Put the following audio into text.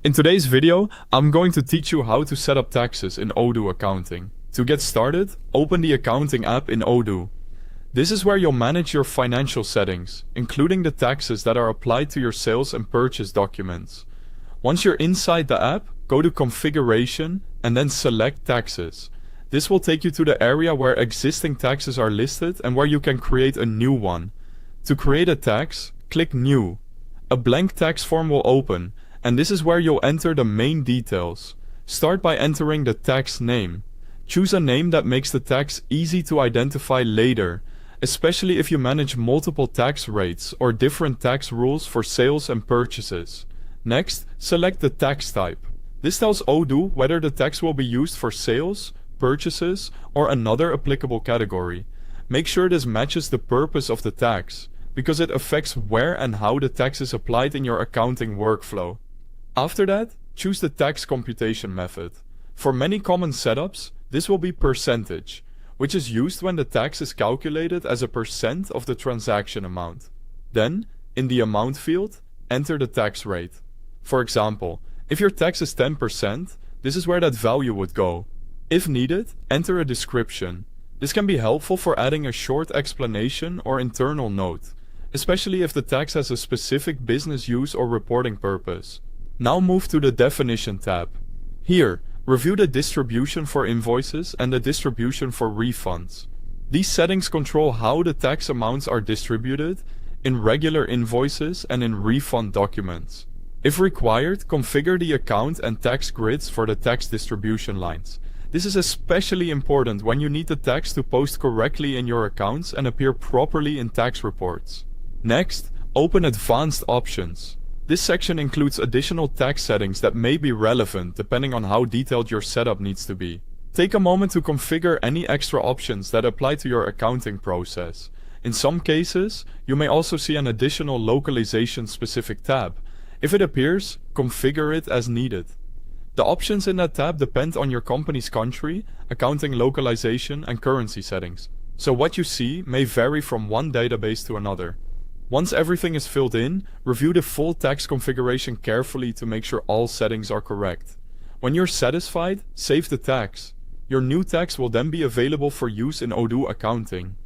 In today's video, I'm going to teach you how to set up taxes in Odoo Accounting. To get started, open the Accounting app in Odoo. This is where you'll manage your financial settings, including the taxes that are applied to your sales and purchase documents. Once you're inside the app, go to Configuration and then select Taxes. This will take you to the area where existing taxes are listed and where you can create a new one. To create a tax, click New. A blank tax form will open, and this is where you'll enter the main details. Start by entering the tax name. Choose a name that makes the tax easy to identify later, especially if you manage multiple tax rates or different tax rules for sales and purchases. Next, select the tax type. This tells Odoo whether the tax will be used for sales, purchases, or another applicable category. Make sure this matches the purpose of the tax, because it affects where and how the tax is applied in your accounting workflow. After that, choose the tax computation method. For many common setups, this will be percentage, which is used when the tax is calculated as a percent of the transaction amount. Then, in the amount field, enter the tax rate. For example, if your tax is 10%, this is where that value would go. If needed, enter a description. This can be helpful for adding a short explanation or internal note, especially if the tax has a specific business use or reporting purpose. Now move to the Definition tab. Here, review the distribution for invoices and the distribution for refunds. These settings control how the tax amounts are distributed in regular invoices and in refund documents. If required, configure the account and tax grids for the tax distribution lines. This is especially important when you need the tax to post correctly in your accounts and appear properly in tax reports. Next, open Advanced Options. This section includes additional tax settings that may be relevant depending on how detailed your setup needs to be. Take a moment to configure any extra options that apply to your accounting process. In some cases, you may also see an additional localization-specific tab. If it appears, configure it as needed. The options in that tab depend on your company's country, accounting localization, and currency settings, so what you see may vary from one database to another. Once everything is filled in, review the full tax configuration carefully to make sure all settings are correct. When you're satisfied, save the tax. Your new tax will then be available for use in Odoo Accounting.